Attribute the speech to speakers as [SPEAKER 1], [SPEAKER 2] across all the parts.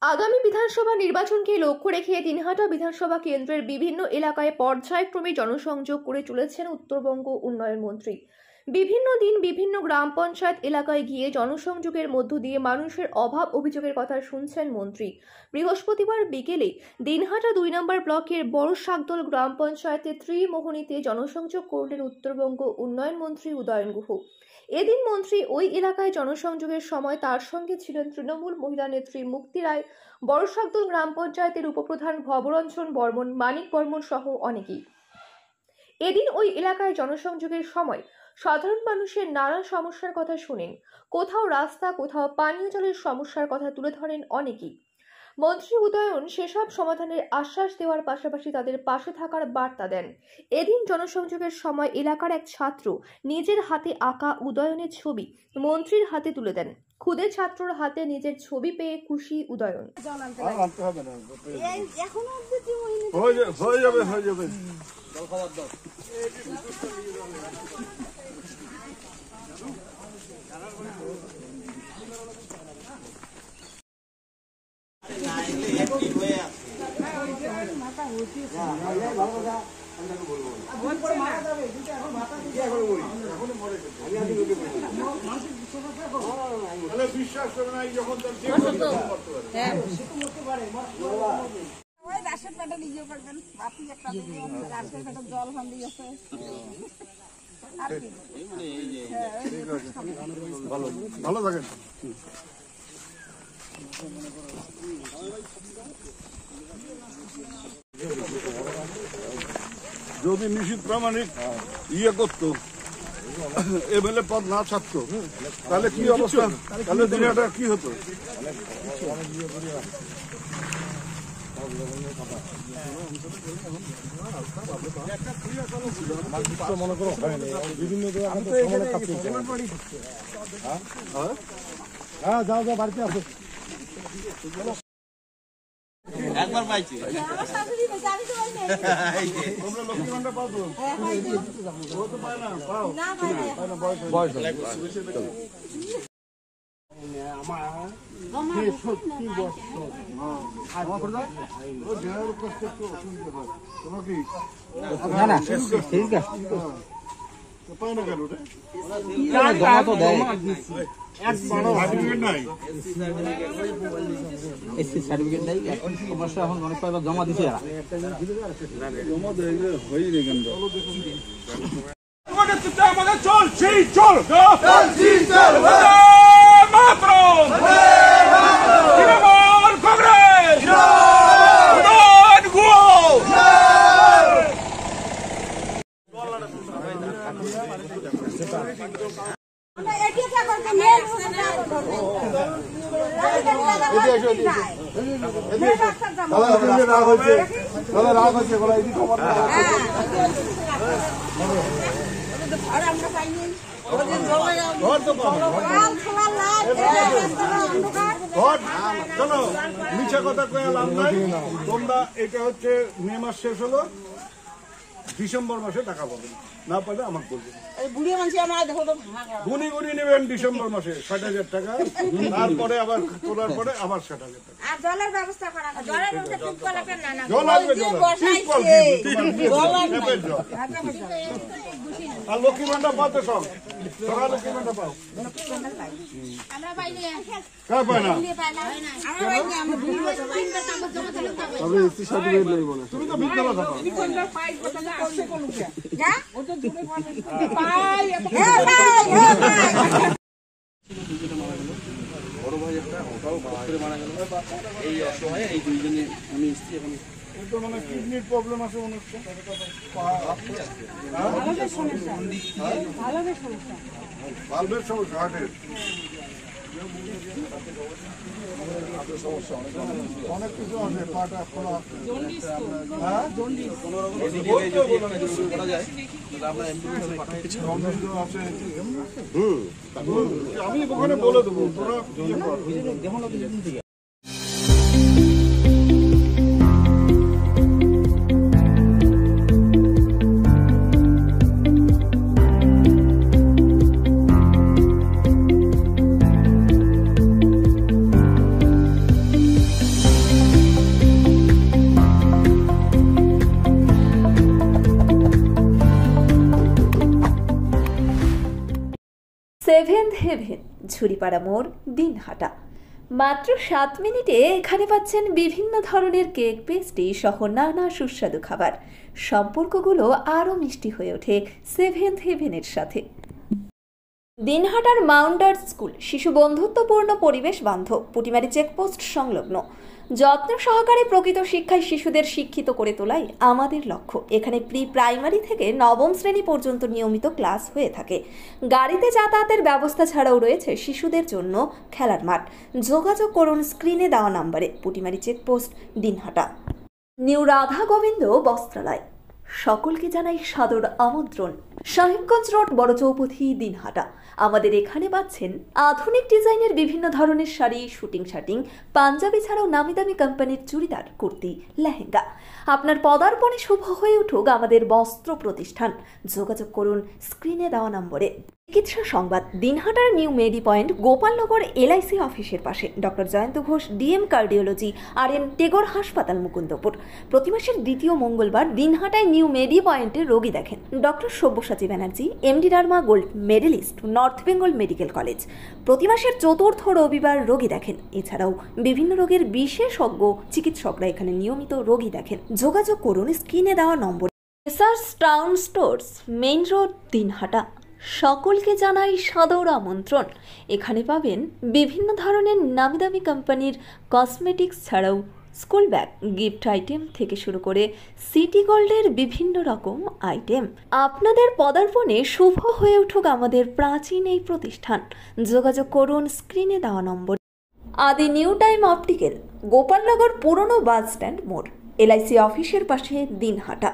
[SPEAKER 1] আগামী বিধানসভা নির্বাচনকে লক্ষ্য রেখে দিনহাটা বিধানসভা কেন্দ্রের বিভিন্ন এলাকায় পর্যায়ক্রমে জনসংযোগ করে চলেছেন উত্তরবঙ্গ উন্নয়ন মন্ত্রী। বিভিন্ন দিন বিভিন্ন গ্রাম পঞ্চায়েত এলাকায় গিয়ে জনসংযোগের মধ্য দিয়ে মানুষের অভাব অভিযোগের কথা শুনছেন মন্ত্রী। বৃহস্পতিবার বিকেলে দিনহাটা 2 নম্বর ব্লকের বড় শাকদল গ্রাম পঞ্চায়েতের ত্রিমোহনীতে জনসংযোগ করলেন উত্তরবঙ্গ উন্নয়ন মন্ত্রী উদয়ন গুহ। এদিন মন্ত্রী ওই এলাকায় জনসংযোগের সময় তার সঙ্গে ছিলেন তৃণমূল মহিলা নেত্রী মুক্তি রায়, বড় শাকদল গ্রাম পঞ্চায়েতের উপপ্রধান ভবরঞ্জন বর্মন, মানিক বর্মন সহ অনেকেই। এদিন ওই এলাকায় জনসংযোগের সময় সাধারণ মানুষের নানা সমস্যার কথা শুনেন। কোথাও রাস্তা, কোথাও পানীয় জলের সমস্যার কথা তুলে ধরেন অনেকেই। মন্ত্রী উদয়ন সেসব সমাধানের আশ্বাস দেওয়ার পাশাপাশি তাদের পাশে থাকার বার্তা দেন। এদিন জনসংযোগের সময় এলাকার এক ছাত্র নিজের হাতে আঁকা উদয়নের ছবি মন্ত্রীর হাতে তুলে দেন। খুদে ছাত্রর হাতে নিজের ছবি পেয়ে খুশি উদয়ন।
[SPEAKER 2] বিশ্বাস করে না যখন রাশের পেটে নিজে করবেন বাপি একটা রাশের পেটে জল ভান দিয়েছে ভালো থাকেন। যদি নিশ্চিত প্রামাণিক ইয়ে করতো, এমএলএ পদ না ছাড়তো, তাহলে কি অবস্থা, তাহলে দুনিয়াটা কি হতো? মনে করো হ্যাঁ যাও যাও বাড়িতে আসো। একবার পাইছি তোমরা লক্ষ্মী ভান্ডার পাও তো? ও তো পায় না, পাও বয়স পায় না কেন?
[SPEAKER 3] জমা দিছে
[SPEAKER 2] মিছা কথা কয়ে লাভ নাই। তোমরা এটা হচ্ছে মে মাস শেষ হলো, ডিসেম্বর মাসে টাকা পাবেন, না পাবে আমাকে বলবেন। গুনি গুনি নেবেন ডিসেম্বর মাসে 60,000 টাকা, তারপরে আবার তোলার পরে আবার 60,000 টাকা।
[SPEAKER 4] আর জলের ব্যবস্থা করা হবে, জলের ব্যবস্থা ঠিক করে রাখেন না।
[SPEAKER 2] জল আসবে, আর লক্ষ্মী ভান্ডার পাতে সব সবাই লক্ষ্মী ভান্ডার পাও।
[SPEAKER 4] আমরা পাইনি,
[SPEAKER 2] কার পায় না?
[SPEAKER 4] আমরা পাইনি, আমরা
[SPEAKER 2] তুমি তো বিদ্যা পাও।
[SPEAKER 3] বড় ভাই একটা ওটাও করে মারা গেল। এই অসহায় এই দুইজনে আমি এসেছি এখন।
[SPEAKER 2] মানে কিডনির প্রবলেম আছে মনে হচ্ছে, ভালভের সমস্যা, হার্টের অনেক কিছু আছে, পাটা খোলা আছে। আমি ওখানে বলে দেবো, তোরা
[SPEAKER 5] সেভেন্থ হেভেন, ঝুড়িপাড়া মোড়, দিনহাটা। মাত্র 7 মিনিটে এখানে পাচ্ছেন বিভিন্ন ধরনের কেক, পেস্ট্রি সহ নানা সুস্বাদু খাবার। সম্পর্কগুলো আরও মিষ্টি হয়ে ওঠে সেভেন্থ হেভেনের সাথে। দিনহাটার মাউন্টার স্কুল শিশু বন্ধুত্বপূর্ণ, পরিবেশ বান্ধব, পুটিমারি চেকপোস্ট সংলগ্ন। যত্ন সহকারে প্রকৃত শিক্ষায় শিশুদের শিক্ষিত করে তোলাই আমাদের লক্ষ্য। এখানে প্রি প্রাইমারি থেকে নবম শ্রেণী পর্যন্ত নিয়মিত ক্লাস হয়ে থাকে। গাড়িতে যাতায়াতের ব্যবস্থা ছাড়াও রয়েছে শিশুদের জন্য খেলার মাঠ। যোগাযোগ করুন স্ক্রিনে দেওয়া নম্বরে। পুটিমারি চেকপোস্ট, দিনহাটা। নিউ রাধা গোবিন্দ বস্ত্রালয়, সকলকে জানাই সাদর আমন্ত্রণ। সাহেবগঞ্জ রোড, বড় চৌপথি, দিনহাটা। আমাদের এখানে পাচ্ছেন আধুনিক ডিজাইনের বিভিন্ন ধরনের শাড়ি, শুটিং শার্টিং, পাঞ্জাবি ছাড়াও নামি দামি কোম্পানির চুড়িদার, কুর্তি, লেহেঙ্গা। আপনার পদার্পণে শুভ হয়ে উঠুক আমাদের বস্ত্র প্রতিষ্ঠান। যোগাযোগ করুন স্ক্রিনে দেওয়া নম্বরে। চিকিৎসা সংবাদ, দিনহাটার নিউ মেডি পয়েন্ট, গোপালনগর LIC অফিসের পাশে। Doctor Jayanta Ghosh, DM cardiology, RN Tagore হাসপাতাল, মুকুন্দপুর। প্রতি মাসের দ্বিতীয় মঙ্গলবার দিনহাটায় নিউ মেডি পয়েন্টে রোগী দেখেন doctor Sabyasachi Banerjee, MD derma gold medalist, North Bengal Medical College. প্রতি মাসের চতুর্থ রবিবার রোগী দেখেন। এছাড়াও বিভিন্ন রোগের বিশেষজ্ঞ চিকিৎসকরা এখানে নিয়মিত রোগী দেখেন। যোগাযোগ করুন স্ক্রিনে দেওয়া নম্বরে। এসার্স town stores, main road, Dinhata. সকলকে জানাই সাদর আমন্ত্রণ। এখানে পাবেন বিভিন্ন ধরনের নামি দামি কোম্পানির কসমেটিক্স ছাড়াও স্কুল ব্যাগ, গিফট আইটেম থেকে শুরু করে সিটি গোল্ডের বিভিন্ন রকম আইটেম। আপনাদের পদার্পণে শুভ হয়ে উঠুক আমাদের প্রাচীন এই প্রতিষ্ঠান। যোগাযোগ করুন স্ক্রিনে দেওয়া নম্বর। আদি নিউ টাইম অপটিক্যাল, গোপালনগর পুরনো বাস স্ট্যান্ড মোড়, LIC অফিসের পাশে, দিনহাটা।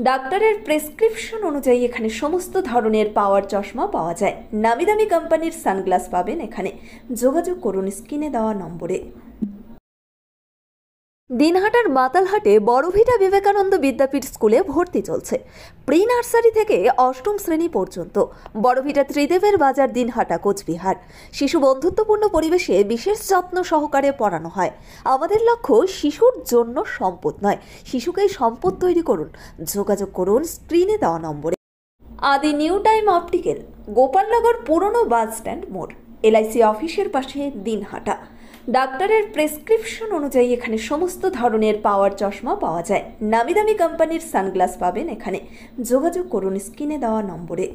[SPEAKER 5] ডাক্তারের প্রেসক্রিপশন অনুযায়ী এখানে সমস্ত ধরনের পাওয়ার চশমা পাওয়া যায়। নামি দামি কোম্পানির সানগ্লাস পাবেন এখানে। যোগাযোগ করুন স্ক্রিনে দেওয়া নম্বরে। দিনহাটার মাতালহাটে বড়ভিটা বিবেকানন্দ বিদ্যাপীঠ স্কুলে ভর্তি চলছে। প্রি নার্সারি থেকে অষ্টম শ্রেণী পর্যন্ত। বড়ভিটা ত্রিদেবের বাজার, দিনহাটা, কোচবিহার। শিশু বন্ধুত্বপূর্ণ পরিবেশে বিশেষ যত্ন সহকারে পড়ানো হয়। আমাদের লক্ষ্য শিশুর জন্য সম্পদ নয়, শিশুকেই সম্পদ তৈরি করুন। যোগাযোগ করুন স্ক্রিনে দেওয়া নম্বরে। আদি নিউ টাইম অপটিক্যাল, গোপালনগর পুরনো বাস স্ট্যান্ড মোড়, LIC অফিসের পাশে, দিনহাটা। ডাক্তারের প্রেসক্রিপশন অনুযায়ী এখানে সমস্ত ধরনের পাওয়ার চশমা পাওয়া যায়। নামি দামি কোম্পানির সানগ্লাস পাবেন এখানে। যোগাযোগ করুন স্ক্রিনে দেওয়া নম্বরে।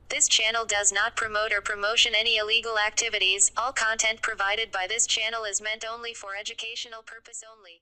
[SPEAKER 6] This channel does not promote or promotion any illegal activities. All content provided by this channel is meant only for educational purpose only.